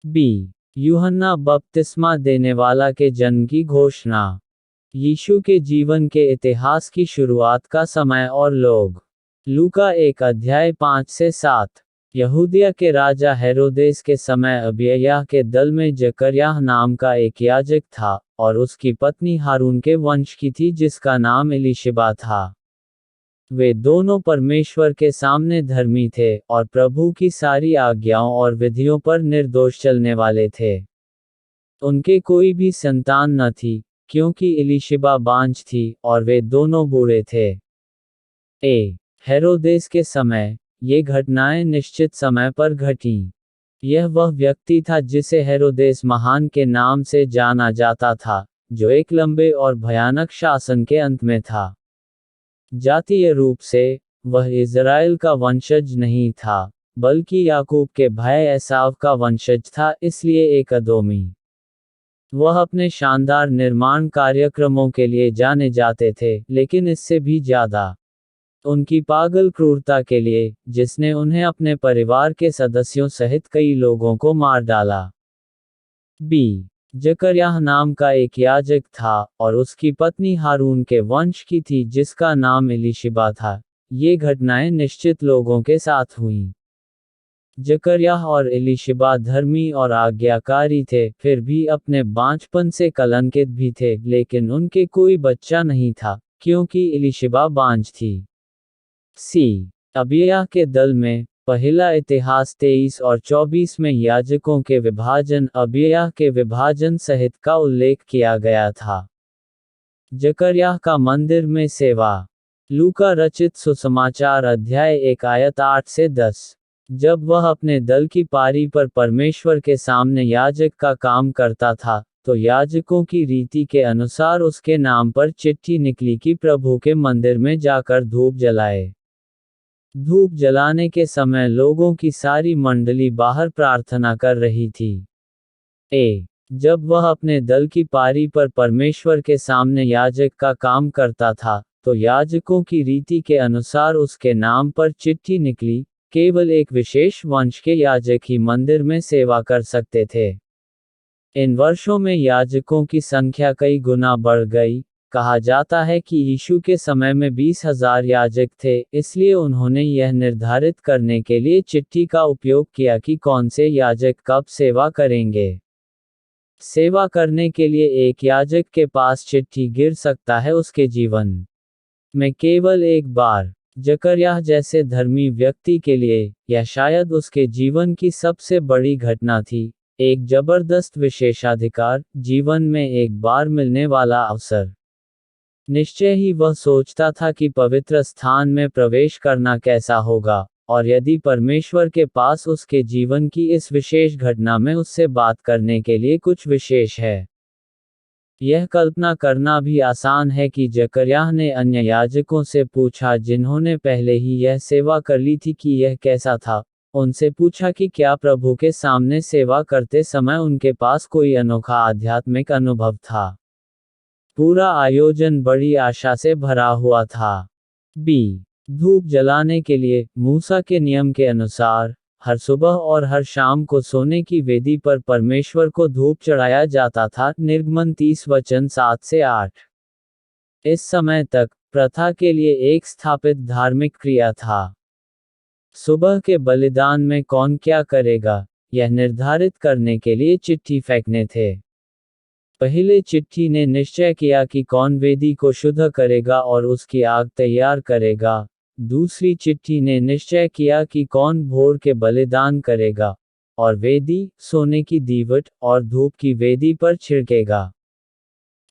B. यूहन्ना बपतिस्मा देने वाला के जन्म की घोषणा। यीशु के जीवन के इतिहास की शुरुआत का समय और लोग। लूका 1 अध्याय 5 से 7। यहूदिया के राजा हेरोदेस के समय अबिय्याह के दल में जकर्याह नाम का एक याजक था, और उसकी पत्नी हारून के वंश की थी जिसका नाम एलीशिबा था। वे दोनों परमेश्वर के सामने धर्मी थे, और प्रभु की सारी आज्ञाओं और विधियों पर निर्दोष चलने वाले थे। उनके कोई भी संतान न थी, क्योंकि एलीशिबा बांझ थी, और वे दोनों बूढ़े थे। हेरोदेस के समय, ये घटनाएं निश्चित समय पर घटीं। यह वह व्यक्ति था जिसे हेरोदेस महान के नाम से जाना जाता था, जो एक लंबे और भयानक शासन के अंत में था। जातीय रूप से, वह इज़राइल का वंशज नहीं था, बल्कि याकूब के भाई एसाव का वंशज था, इसलिए एक अदोमी। वह अपने शानदार निर्माण कार्यक्रमों के लिए जाने जाते थे, लेकिन इससे भी ज़्यादा उनकी पागल क्रूरता के लिए, जिसने उन्हें अपने परिवार के सदस्यों सहित कई लोगों को मार डाला। बी। जकर्याह नाम का एक याजक था, और उसकी पत्नी हारून के वंश की थी जिसका नाम एलीशिबा था। ये घटनाएं निश्चित लोगों के साथ हुईं। जकर्याह और एलीशिबा धर्मी और आज्ञाकारी थे, फिर भी अपने बांझपन से कलंकित भी थे, लेकिन उनके कोई बच्चा नहीं था, क्योंकि एलीशिबा बांझ थी। सी। अबिय्याह के दल में, पहला इतिहास 23 और 24 में याजकों के विभाजन, अबिय्याह के विभाजन सहित का उल्लेख किया गया था। जकर्याह का मंदिर में सेवा। लूका रचित सुसमाचार अध्याय 1 आयत 8 से 10। जब वह अपने दल की पारी पर परमेश्वर के सामने याजक का काम करता था, तो याजकों की रीति के अनुसार उसके नाम पर चिट्ठी निकली कि प्रभु के मंदिर में जाकर धूप जलाए। धूप जलाने के समय लोगों की सारी मंडली बाहर प्रार्थना कर रही थी। जब वह अपने दल की पारी पर परमेश्वर के सामने याजक का काम करता था, तो याजकों की रीति के अनुसार उसके नाम पर चिट्ठी निकली। केवल एक विशेष वंश के याजक ही मंदिर में सेवा कर सकते थे। इन वर्षों में याजकों की संख्या कई गुना बढ़ गई। कहा जाता है कि यीशु के समय में 20,000 याजक थे, इसलिए उन्होंने यह निर्धारित करने के लिए चिट्ठी का उपयोग किया कि कौन से याजक कब सेवा करेंगे। सेवा करने के लिए एक याजक के पास चिट्ठी गिर सकता है उसके जीवन में केवल एक बार। जकर्याह जैसे धर्मी व्यक्ति के लिए, यह शायद उसके जीवन की सबसे बड़ी घटना थी। एक जबरदस्त विशेषाधिकार, जीवन में एक बार मिलने वाला अवसर। निश्चय ही वह सोचता था कि पवित्र स्थान में प्रवेश करना कैसा होगा, और यदि परमेश्वर के पास उसके जीवन की इस विशेष घटना में उससे बात करने के लिए कुछ विशेष है। यह कल्पना करना भी आसान है कि जकर्याह ने अन्य याजकों से पूछा जिन्होंने पहले ही यह सेवा कर ली थी कि यह कैसा था। उनसे पूछा कि क्या प्रभु के सामने सेवा करते समय उनके पास कोई अनोखा आध्यात्मिक अनुभव था। पूरा आयोजन बड़ी आशा से भरा हुआ था। बी। धूप जलाने के लिए, मूसा के नियम के अनुसार, हर सुबह और हर शाम को सोने की वेदी पर परमेश्वर को धूप चढ़ाया जाता था। निर्गमन 30 वचन 7 से 8। इस समय तक, प्रथा के लिए एक स्थापित धार्मिक क्रिया था। सुबह के बलिदान में कौन क्या करेगा, यह निर्धारित करने के लिए चिट्ठी फेंकने थे। पहले चिट्ठी ने निश्चय किया कि कौन वेदी को शुद्ध करेगा और उसकी आग तैयार करेगा। दूसरी चिट्ठी ने निश्चय किया कि कौन भोर के बलिदान करेगा, और वेदी, सोने की दीवट और धूप की वेदी पर छिड़केगा।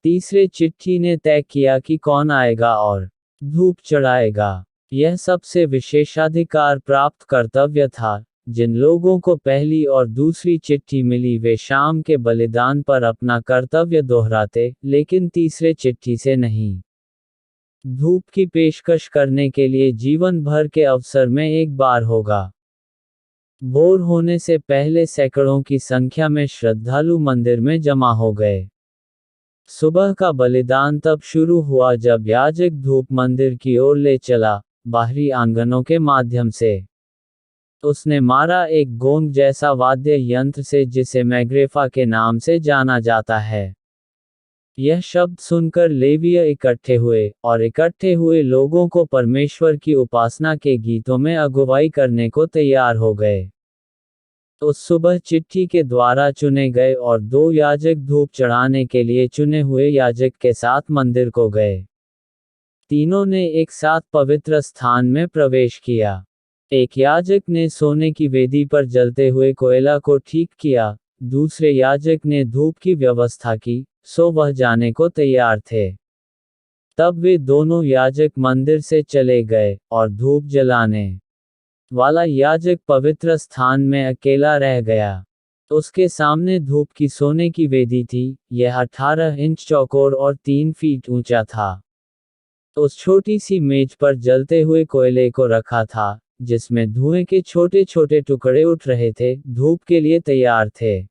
तीसरे चिट्ठी ने तय किया कि कौन आएगा और धूप चढ़ाएगा। यह सबसे विशेषाधिकार प्राप्त कर्तव्य था। जिन लोगों को पहली और दूसरी चिट्ठी मिली वे शाम के बलिदान पर अपना कर्तव्य दोहराते, लेकिन तीसरे चिट्ठी से नहीं। धूप की पेशकश करने के लिए जीवन भर के अवसर में एक बार होगा। भोर होने से पहले सैकड़ों की संख्या में श्रद्धालु मंदिर में जमा हो गए। सुबह का बलिदान तब शुरू हुआ जब याजक धूप मंदिर की ओर ले चला, बाहरी आंगनों के माध्यम से। उसने मारा एक गोंग जैसा वाद्य यंत्र से जिसे मैग्रेफा के नाम से जाना जाता है। यह शब्द सुनकर लेवीय इकट्ठे हुए, और इकट्ठे हुए लोगों को परमेश्वर की उपासना के गीतों में अगुवाई करने को तैयार हो गए। उस सुबह चिट्ठी के द्वारा चुने गए और 2 याजक धूप चढ़ाने के लिए चुने हुए याजक के साथ मंदिर को गए। तीनों ने एक साथ पवित्र स्थान में प्रवेश किया। एक याजक ने सोने की वेदी पर जलते हुए कोयला को ठीक किया, दूसरे याजक ने धूप की व्यवस्था की, सो वह जाने को तैयार थे। तब वे दोनों याजक मंदिर से चले गए, और धूप जलाने वाला याजक पवित्र स्थान में अकेला रह गया। उसके सामने धूप की सोने की वेदी थी, यह 18 इंच चौकोर और 3 फीट ऊंचा था। उस छोटी सी मेज पर जलते हुए कोयले को रखा था, जिसमें धुएं के छोटे छोटे टुकड़े उठ रहे थे, धूप के लिए तैयार थे।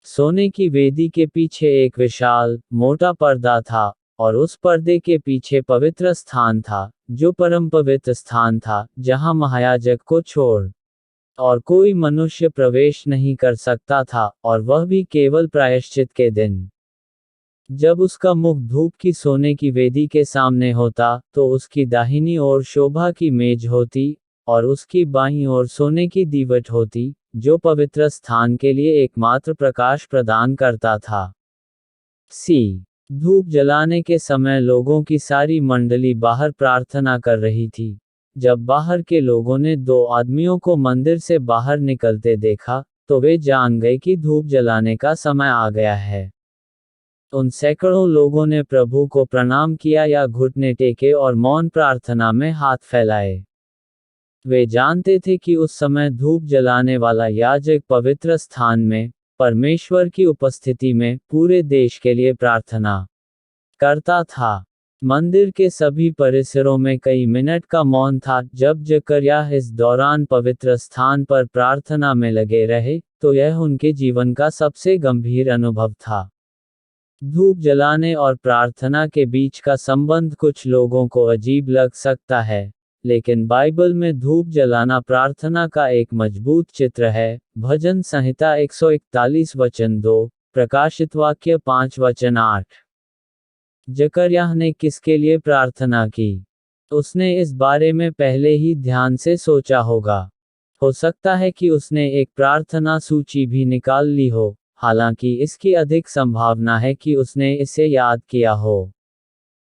सोने की वेदी के पीछे एक विशाल, मोटा पर्दा था, और उस पर्दे के पीछे पवित्र स्थान था, जो परम पवित्र स्थान था, जहां महायाजक को छोड़ और कोई मनुष्य प्रवेश नहीं कर सकता था, और वह भी केवल प्रायश्चित के दिन। जब उसका मुख धूप की सोने की वेदी के सामने होता, तो उसकी दाहिनी ओर शोभा की मेज होती, और उसकी बाईं ओर सोने की दीवट होती, जो पवित्र स्थान के लिए एकमात्र प्रकाश प्रदान करता था। धूप जलाने के समय लोगों की सारी मंडली बाहर प्रार्थना कर रही थी। जब बाहर के लोगों ने 2 आदमियों को मंदिर से बाहर निकलते देखा, तो वे जान गए कि धूप जलाने का समय आ गया है। उन सैकड़ों लोगों ने प्रभु को प्रणाम किया या घुटने टेके और मौन प्रार्थना में हाथ फैलाए। वे जानते थे कि उस समय धूप जलाने वाला याजक पवित्र स्थान में, परमेश्वर की उपस्थिति में, पूरे देश के लिए प्रार्थना करता था। मंदिर के सभी परिसरों में कई मिनट का मौन था। जब जकरयाह इस दौरान पवित्र स्थान पर प्रार्थना में लगे रहे, तो यह उनके जीवन का सबसे गंभीर अनुभव था। धूप जलाने और प्रार्थना के बीच का संबंध कुछ लोगों को अजीब लग सकता है, लेकिन बाइबल में धूप जलाना प्रार्थना का एक मजबूत चित्र है। भजन संहिता 141 वचन 2, प्रकाशित वाक्य 5 वचन 8। जकरयाह ने किसके लिए प्रार्थना की? उसने इस बारे में पहले ही ध्यान से सोचा होगा। हो सकता है कि उसने एक प्रार्थना सूची भी निकाल ली हो, हालांकि इसकी अधिक संभावना है कि उसने इसे याद किया हो।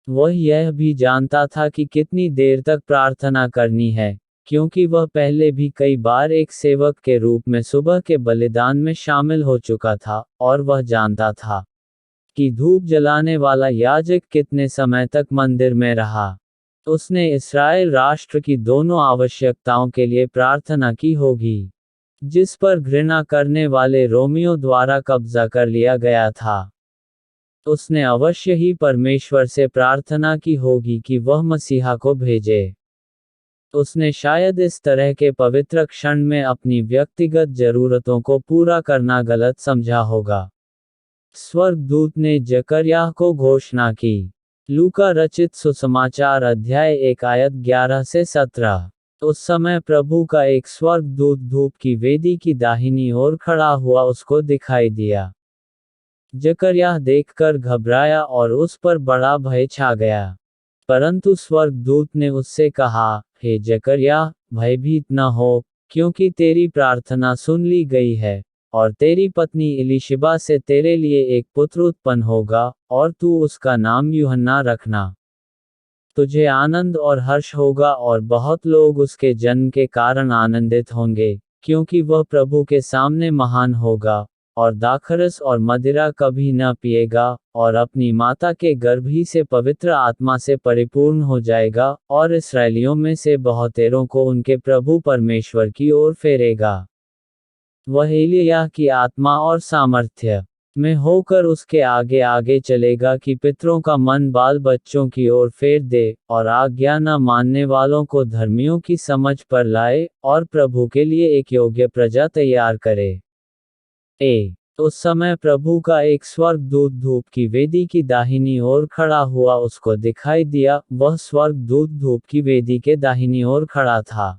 वह यह भी जानता था कि कितनी देर तक प्रार्थना करनी है, क्योंकि वह पहले भी कई बार एक सेवक के रूप में सुबह के बलिदान में शामिल हो चुका था, और वह जानता था कि धूप जलाने वाला याजक कितने समय तक मंदिर में रहा। उसने इस्राएल राष्ट्र की दोनों आवश्यकताओं के लिए प्रार्थना की होगी, जिस पर घृणा करने वाले रोमियों द्वारा कब्जा कर लिया गया था। उसने अवश्य ही परमेश्वर से प्रार्थना की होगी कि वह मसीहा को भेजे। उसने शायद इस तरह के पवित्र क्षण में अपनी व्यक्तिगत जरूरतों को पूरा करना गलत समझा होगा। स्वर्गदूत ने जकरयाह को घोषणा की। लूका रचित सुसमाचार अध्याय 1 आयत 11 से 17। उस समय प्रभु का एक स्वर्गदूत धूप की वेदी की दाहिनी ओर खड़ा हुआ उसको दिखाई दिया। जकरयाह देखकर घबराया और उस पर बड़ा भय छा गया। परंतु स्वर्गदूत ने उससे कहा, हे जकरयाह, भयभीत न हो, क्योंकि तेरी प्रार्थना सुन ली गई है, और तेरी पत्नी इलिशिबा से तेरे लिए एक पुत्र उत्पन्न होगा, और तू उसका नाम यूहन्ना रखना। तुझे आनंद और हर्ष होगा और बहुत लोग उसके जन्म के कारण आनंदित होंगे, क्योंकि वह प्रभु के सामने महान होगा, और दाखरस और मदिरा कभी न पिएगा, और अपनी माता के गर्भ ही से पवित्र आत्मा से परिपूर्ण हो जाएगा, और इस्राएलियों में से बहुतेरों को उनके प्रभु परमेश्वर की ओर फेरेगा। वह एलिय्याह की आत्मा और सामर्थ्य में होकर उसके आगे आगे चलेगा कि पितरों का मन बाल बच्चों की ओर फेर दे, और आज्ञा न मानने वालों को धर्मियों की समझ पर लाए, और प्रभु के लिए एक योग्य प्रजा तैयार करे। उस समय प्रभु का एक स्वर्गदूत धूप की वेदी की दाहिनी ओर खड़ा हुआ उसको दिखाई दिया। वह स्वर्गदूत धूप की वेदी के दाहिनी ओर खड़ा था।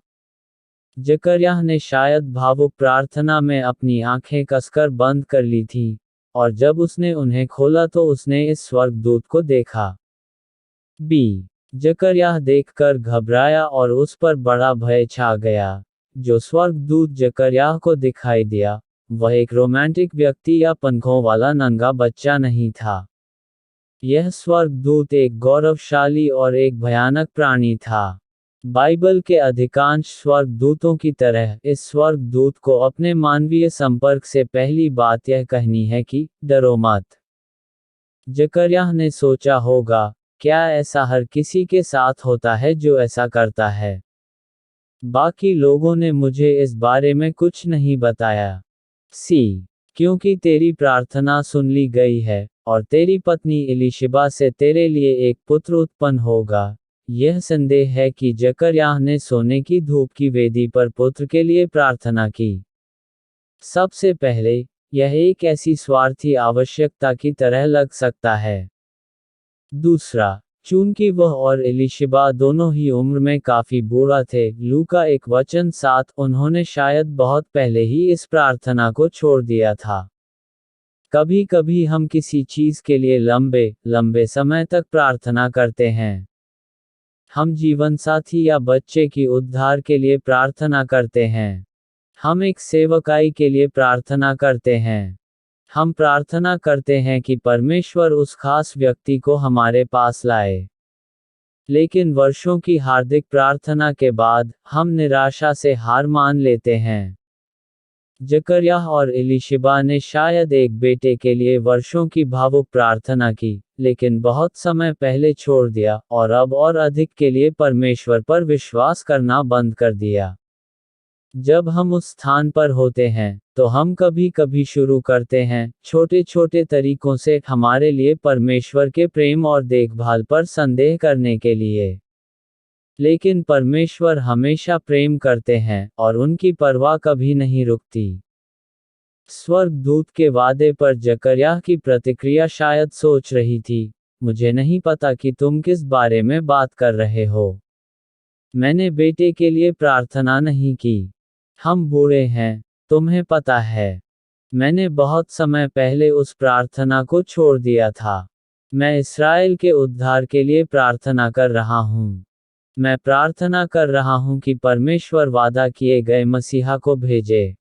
जकर्याह ने शायद भावुक प्रार्थना में अपनी आंखें कसकर बंद कर ली थीं, और जब उसने उन्हें खोला तो उसने इस स्वर्गदूत को देखा। बी। जकर्याह देखकर घबराया और उस पर बड़ा भय छा गया। जो स्वर्गदूत जकर्याह को दिखाई दिया, वह एक रोमांटिक व्यक्ति या पंखों वाला नंगा बच्चा नहीं था। यह स्वर्गदूत एक गौरवशाली और एक भयानक प्राणी था। बाइबल के अधिकांश स्वर्गदूतों की तरह इस स्वर्गदूत को अपने मानवीय संपर्क से पहली बात यह कहनी है कि डरो मत। जकर्याह ने सोचा होगा, क्या ऐसा हर किसी के साथ होता है जो ऐसा करता है? बाकी लोगों ने मुझे इस बारे में कुछ नहीं बताया। सी। क्योंकि तेरी प्रार्थना सुन ली गई है, और तेरी पत्नी एलीशिबा से तेरे लिए एक पुत्र उत्पन्न होगा। यह संदेह है कि जकर्याह ने सोने की धूप की वेदी पर पुत्र के लिए प्रार्थना की। सबसे पहले, यह एक ऐसी स्वार्थी आवश्यकता की तरह लग सकता है। दूसरा, चूंकि वह और एलीशिबा दोनों ही उम्र में काफी बूढ़ा थे, लूका 1:7, उन्होंने शायद बहुत पहले ही इस प्रार्थना को छोड़ दिया था। कभी कभी हम किसी चीज के लिए लंबे लंबे समय तक प्रार्थना करते हैं। हम जीवनसाथी या बच्चे की उद्धार के लिए प्रार्थना करते हैं। हम एक सेवकाई के लिए प्रार्थना करते हैं। हम प्रार्थना करते हैं कि परमेश्वर उस खास व्यक्ति को हमारे पास लाए। लेकिन वर्षों की हार्दिक प्रार्थना के बाद, हम निराशा से हार मान लेते हैं। जकर्याह और एलीशिबा ने शायद एक बेटे के लिए वर्षों की भावुक प्रार्थना की, लेकिन बहुत समय पहले छोड़ दिया, और अब और अधिक के लिए परमेश्वर पर विश्वास करना बंद कर दिया। जब हम उस स्थान पर होते हैं, तो हम कभी कभी शुरू करते हैं, छोटे छोटे तरीकों से हमारे लिए परमेश्वर के प्रेम और देखभाल पर संदेह करने के लिए। लेकिन परमेश्वर हमेशा प्रेम करते हैं, और उनकी परवाह कभी नहीं रुकती। स्वर्गदूत के वादे पर जकर्याह की प्रतिक्रिया शायद सोच रही थी, मुझे नहीं पता कि तुम किस बारे में बात कर रहे हो। मैंने बेटे के लिए प्रार्थना नहीं की। हम बूढ़े हैं, तुम्हें पता है। मैंने बहुत समय पहले उस प्रार्थना को छोड़ दिया था। मैं इस्राएल के उद्धार के लिए प्रार्थना कर रहा हूँ। मैं प्रार्थना कर रहा हूँ कि परमेश्वर वादा किए गए मसीहा को भेजे।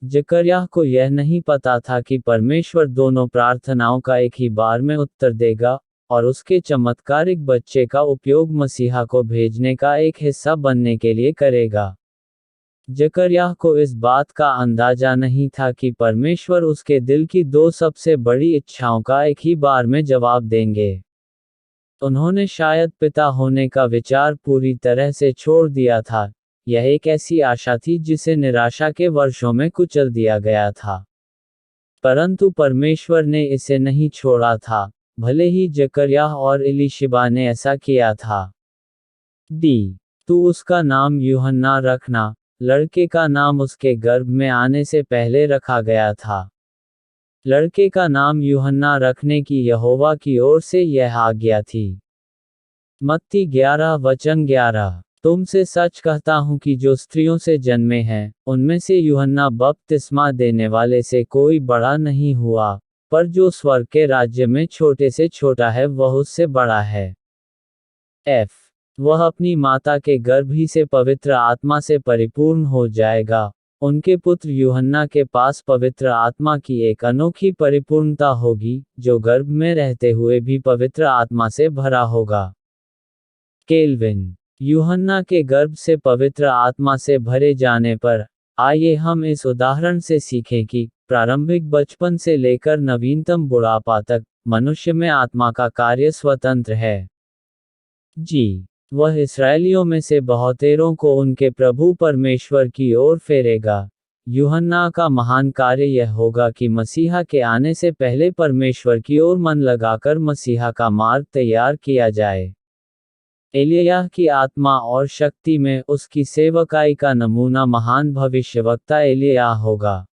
जकर्याह को यह नहीं पता था कि परमेश्वर दोनों प्रार्थनाओं का एक ही बार में उत्तर देगा, और उसके चमत्कारिक बच्चे का उपयोग मसीहा को भेजने का एक हिस्सा बनने के लिए करेगा। जकर्याह को इस बात का अंदाजा नहीं था कि परमेश्वर उसके दिल की दो सबसे बड़ी इच्छाओं का एक ही बार में जवाब देंगे। उन्होंने शायद पिता होने का विचार पूरी तरह से छोड़ दिया था। यह एक ऐसी आशा थी जिसे निराशा के वर्षों में कुचल दिया गया था। परंतु परमेश्वर ने इसे नहीं छोड़ा था, भले ही जकर्याह और एलीशिबा ने ऐसा किया था। डी। तू उसका नाम यूहन्ना रखना। लड़के का नाम उसके गर्भ में आने से पहले रखा गया था। लड़के का नाम यूहन्ना रखने की यहोवा की ओर से यह आज्ञा थी। मत्ती 11:11। तुमसे सच कहता हूँ कि जो स्त्रियों से जन्मे हैं, उनमें से यूहन्ना बपतिस्मा देने वाले से कोई बड़ा नहीं हुआ, पर जो स्वर्ग के राज्य में छोटे से छोटा है वह उससे बड़ा है। एफ। वह अपनी माता के गर्भ ही से पवित्र आत्मा से परिपूर्ण हो जाएगा। उनके पुत्र यूहन्ना के पास पवित्र आत्मा की एक अनोखी परिपूर्णता होगी, जो गर्भ में रहते हुए भी पवित्र आत्मा से भरा होगा। केल्विन। यूहन्ना के गर्भ से पवित्र आत्मा से भरे जाने पर, आइए हम इस उदाहरण से सीखें कि प्रारंभिक बचपन से लेकर नवीनतम बुढ़ापा तक, मनुष्य में आत्मा का कार्य स्वतंत्र है। जी। वह इस्राएलियों में से बहुतेरों को उनके प्रभु परमेश्वर की ओर फेरेगा। यूहन्ना का महान कार्य यह होगा कि मसीहा के आने से पहले परमेश्वर की ओर मन लगाकर मसीहा का मार्ग तैयार किया जाए। एलिय्याह की आत्मा और शक्ति में उसकी सेवकाई का नमूना महान भविष्यवक्ता एलिय्याह होगा।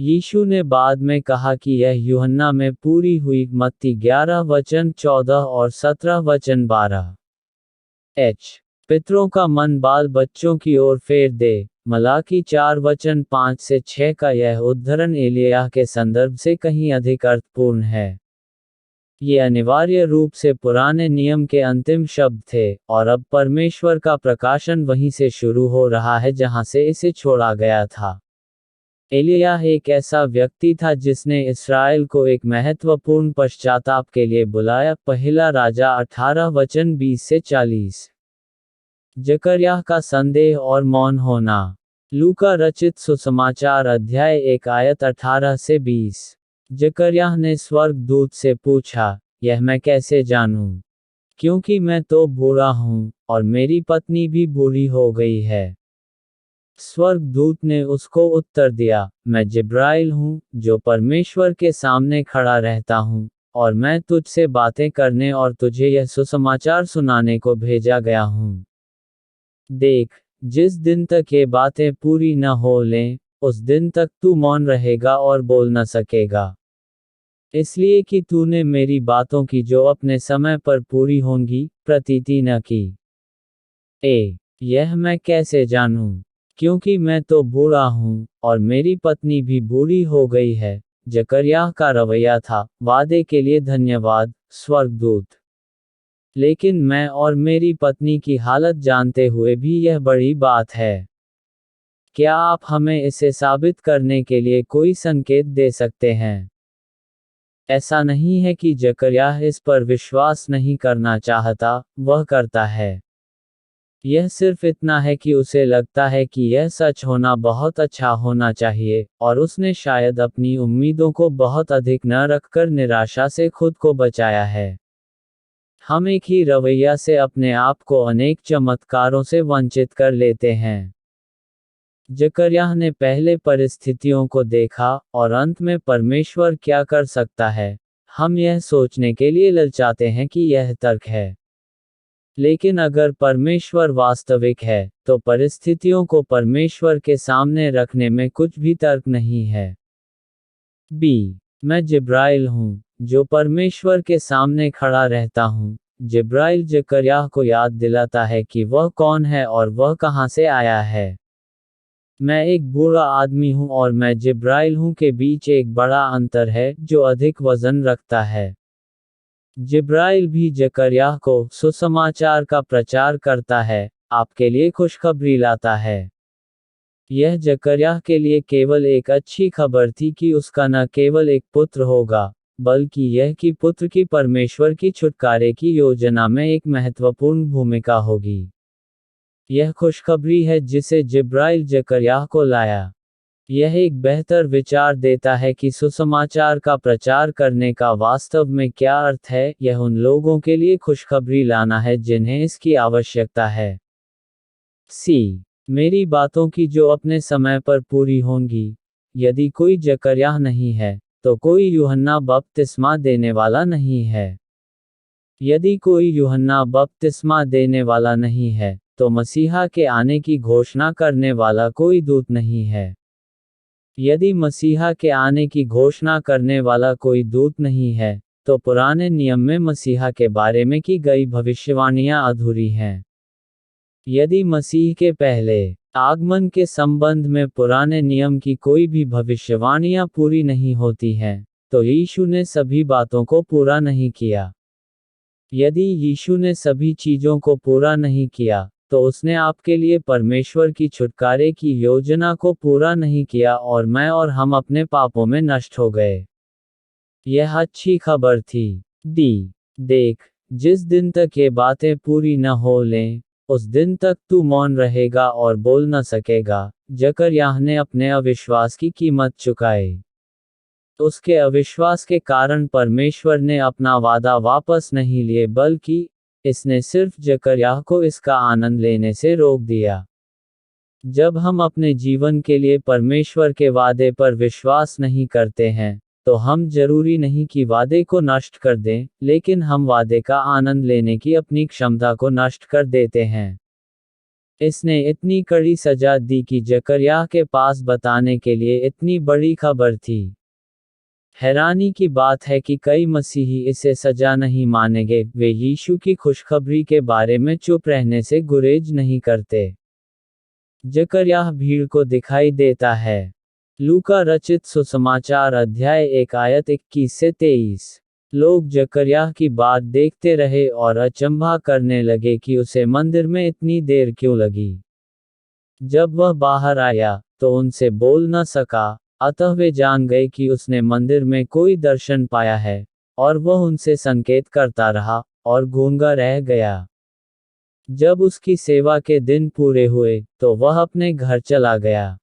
यीशु ने बाद में कहा कि यह यूहन्ना में पूरी हुई। मत्ती 11:14 और 17:12। पितरों का मन बाल बच्चों की ओर फेर दे। मलाकी 4:5 से 6 का यह उद्धरण एलिय्याह के संदर्भ से कहीं अधिक अर्थपूर्ण है। ये अनिवार्य रूप से पुराने नियम के अंतिम शब्द थे, और अब परमेश्वर का प्रकाशन वहीं से शुरू हो रहा है जहां से इसे छोड़ा गया था। एलिय्याह एक ऐसा व्यक्ति था जिसने इस्राएल को एक महत्वपूर्ण पश्चाताप के लिए बुलाया। पहला राजा 18:20 से 40। जकर्याह का संदेह और मौन होना। लूका रचित सुसमाचार अध्याय 1 आयत 18 से 20। जकर्याह ने स्वर्गदूत से पूछा, यह मैं कैसे जानूं? क्योंकि मैं तो बूढ़ा हूं, और मेरी पत्नी भी बूढ़ी हो गई है। स्वर्गदूत ने उसको उत्तर दिया, मैं जिब्राइल हूँ, जो परमेश्वर के सामने खड़ा रहता हूँ, और मैं तुझसे बातें करने और तुझे यह सुसमाचार सुनाने को भेजा गया हूँ। देख, जिस दिन तक ये बातें पूरी न हो लें, उस दिन तक तू मौन रहेगा और बोल न सकेगा। इसलिए कि तूने मेरी बातों की जो अपने समय पर पूरी होंगी, प्रतीति न की। यह मैं कैसे जानूं? क्योंकि मैं तो बूढ़ा हूँ, और मेरी पत्नी भी बूढ़ी हो गई है। जकर्याह का रवैया था, वादे के लिए धन्यवाद, स्वर्गदूत। लेकिन मैं और मेरी पत्नी की हालत जानते हुए भी यह बड़ी बात है। क्या आप हमें इसे साबित करने के लिए कोई संकेत दे सकते हैं? ऐसा नहीं है कि जकर्याह इस पर विश्वास नहीं करना चाहता, वह करता है। यह सिर्फ इतना है कि उसे लगता है कि यह सच होना बहुत अच्छा होना चाहिए, और उसने शायद अपनी उम्मीदों को बहुत अधिक न रखकर निराशा से खुद को बचाया है। हम एक ही रवैया से अपने आप को अनेक चमत्कारों से वंचित कर लेते हैं। जकर्याह ने पहले परिस्थितियों को देखा, और अंत में परमेश्वर क्या कर सकता है। हम यह सोचने के लिए ललचाते हैं कि यह तर्क है। लेकिन अगर परमेश्वर वास्तविक है, तो परिस्थितियों को परमेश्वर के सामने रखने में कुछ भी तर्क नहीं है। मैं जिब्राइल हूँ, जो परमेश्वर के सामने खड़ा रहता हूँ। जिब्राइल जकर्याह को याद दिलाता है कि वह कौन है और वह कहाँ से आया है। मैं एक बूढ़ा आदमी हूँ और मैं जिब्राइल हूँ के बीच एक बड़ा अंतर है, जो अधिक वजन रखता है। जिब्राइल भी जकर्याह को सुसमाचार का प्रचार करता है, आपके लिए खुशखबरी लाता है। यह जकर्याह के लिए केवल एक अच्छी खबर थी कि उसका न केवल एक पुत्र होगा, बल्कि यह कि पुत्र की परमेश्वर की छुटकारे की योजना में एक महत्वपूर्ण भूमिका होगी। यह खुशखबरी है जिसे जिब्राइल जकर्याह को लाया। यह एक बेहतर विचार देता है कि सुसमाचार का प्रचार करने का वास्तव में क्या अर्थ है। यह उन लोगों के लिए खुशखबरी लाना है जिन्हें इसकी आवश्यकता है। मेरी बातों की जो अपने समय पर पूरी होंगी। यदि कोई जकर्याह नहीं है, तो कोई यूहन्ना बपतिस्मा देने वाला नहीं है। यदि कोई यूहन्ना बपतिस्मा देने वाला नहीं है, तो मसीहा के आने की घोषणा करने वाला कोई दूत नहीं है। यदि मसीहा के आने की घोषणा करने वाला कोई दूत नहीं है, तो पुराने नियम में मसीहा के बारे में की गई भविष्यवाणियां अधूरी हैं। यदि मसीह के पहले आगमन के संबंध में पुराने नियम की कोई भी भविष्यवाणियां पूरी नहीं होती हैं, तो यीशु ने सभी बातों को पूरा नहीं किया। यदि यीशु ने सभी चीजों को पूरा नहीं किया, तो उसने आपके लिए परमेश्वर की छुटकारे की योजना को पूरा नहीं किया और मैं और हम अपने पापों में नष्ट हो गए। यह अच्छी खबर थी। देख, जिस दिन तक ये बातें पूरी न हो लें, उस दिन तक तू मौन रहेगा और बोल न सकेगा। जकर्याह ने अपने अविश्वास की कीमत चुकाई। उसके अविश्वास के कारण परमेश्वर ने अपना वादा वापस नहीं लिए, बल्कि इसने सिर्फ जकर्याह को इसका आनंद लेने से रोक दिया। जब हम अपने जीवन के लिए परमेश्वर के वादे पर विश्वास नहीं करते हैं, तो हम जरूरी नहीं कि वादे को नष्ट कर दें, लेकिन हम वादे का आनंद लेने की अपनी क्षमता को नष्ट कर देते हैं। इसने इतनी कड़ी सजा दी कि जकर्याह के पास बताने के लिए इतनी बड़ी खबर थी। हैरानी की बात है कि कई मसीही इसे सजा नहीं मानेंगे, वे यीशु की खुशखबरी के बारे में चुप रहने से गुरेज नहीं करते। जकरयाह भीड़ को दिखाई देता है। लूका रचित सुसमाचार अध्याय 1 आयत 21 से 23। लोग जकरयाह की बात देखते रहे और अचंभा करने लगे कि उसे मंदिर में इतनी देर क्यों लगी। जब वह बाहर आया, तो उनसे बोल न सका, अतः वे जान गए कि उसने मंदिर में कोई दर्शन पाया है, और वह उनसे संकेत करता रहा, और गूंगा रह गया। जब उसकी सेवा के दिन पूरे हुए, तो वह अपने घर चला गया।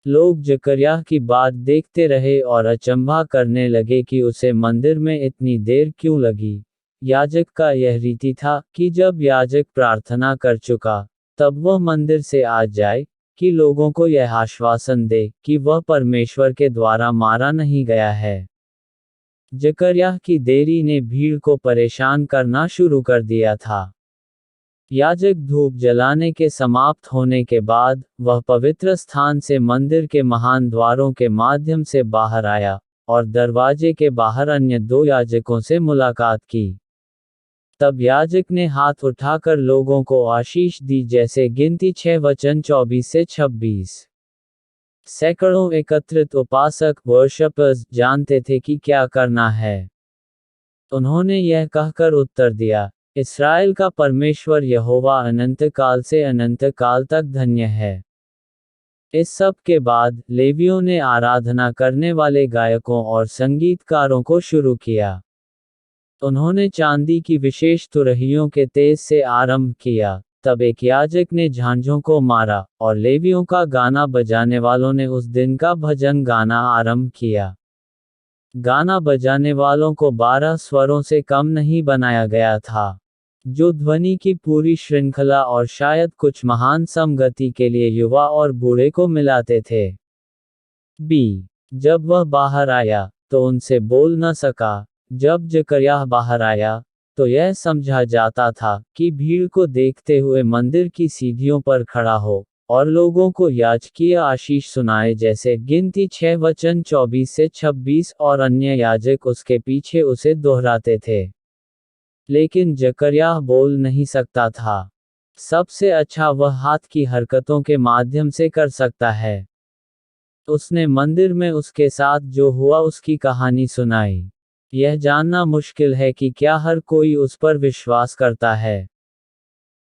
लोग जकरयाह की बात देखते रहे और अचंभा करने लगे कि उसे मंदिर में इतनी देर क्यों लगी। याजक का यह रीति था कि जब याजक प्रार्थना कर चुका, तब वह मंदिर से आ जाए, कि लोगों को यह आश्वासन दे कि वह परमेश्वर के द्वारा मारा नहीं गया है। जकरयाह की देरी ने भीड़ को परेशान करना शुरू कर दिया था। याजक धूप जलाने के समाप्त होने के बाद, वह पवित्र स्थान से मंदिर के महान द्वारों के माध्यम से बाहर आया, और दरवाजे के बाहर अन्य 2 याजकों से मुलाकात की। तब याजक ने हाथ उठाकर लोगों को आशीष दी, जैसे गिनती 6 वचन 24 से 26। सैकड़ों एकत्रित उपासक वर्शिपर्स जानते थे कि क्या करना है। उन्होंने यह कहकर उत्तर दिया, इस्राएल का परमेश्वर यहोवा अनंत काल से अनंत काल तक धन्य है। इस सब के बाद लेवियों ने आराधना करने वाले गायकों और संगीतकारों को शुरू किया। उन्होंने चांदी की विशेष तुरहियों के तेज से आरंभ किया। तब एक याजक ने झांझों को मारा, और लेवियों का गाना बजाने वालों ने उस दिन का भजन गाना आरंभ किया। गाना बजाने वालों को 12 स्वरों से कम नहीं बनाया गया था, जो ध्वनि की पूरी श्रृंखला और शायद कुछ महान समगति के लिए युवा और बूढ़े को मिलाते थे। जब वह बाहर आया, तो उनसे बोल न सका। जब जकरयाह बाहर आया, तो यह समझा जाता था कि भीड़ को देखते हुए मंदिर की सीढ़ियों पर खड़ा हो, और लोगों को याजकीय आशीष सुनाए, जैसे गिनती 6 वचन 24 से 26, और अन्य याजक उसके पीछे उसे दोहराते थे। लेकिन जकरयाह बोल नहीं सकता था। सबसे अच्छा वह हाथ की हरकतों के माध्यम से कर सकता है। उसने मंदिर में उसके साथ जो हुआ उसकी कहानी सुनाई। यह जानना मुश्किल है कि क्या हर कोई उस पर विश्वास करता है।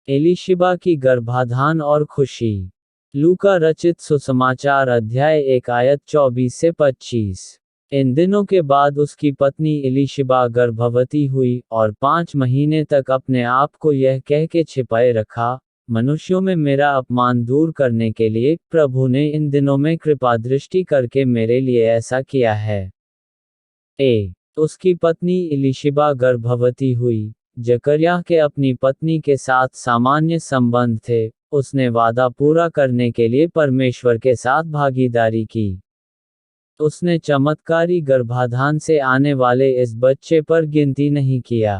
एलीशिबा की गर्भाधान और खुशी। लूका रचित सुसमाचार अध्याय 1 आयत 24 से 25। इन दिनों के बाद उसकी पत्नी एलीशिबा गर्भवती हुई, और 5 महीने तक अपने आप को यह कह के छिपाए रखा, मनुष्यों में मेरा अपमान दूर करने के लिए प्रभु ने इन दिनों में कृपा दृष्टि करके मेरे लिए ऐसा किया है। उसकी पत्नी एलीशिबा गर्भवती हुई। जकरयाह के अपनी पत्नी के साथ सामान्य संबंध थे। उसने वादा पूरा करने के लिए परमेश्वर के साथ भागीदारी की। उसने चमत्कारी गर्भाधान से आने वाले इस बच्चे पर गिनती नहीं किया।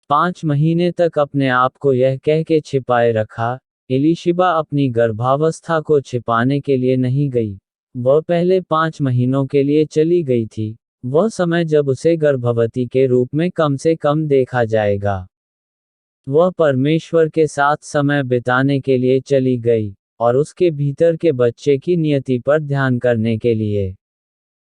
5 महीने तक अपने आप को यह कह के छिपाए रखा। एलीशिबा अपनी गर्भावस्था को छिपाने के लिए नहीं गई। वह पहले 5 महीनों के लिए चली गई थी, वह समय जब उसे गर्भवती के रूप में कम से कम देखा जाएगा। वह परमेश्वर के साथ समय बिताने के लिए चली गई, और उसके भीतर के बच्चे की नियति पर ध्यान करने के लिए।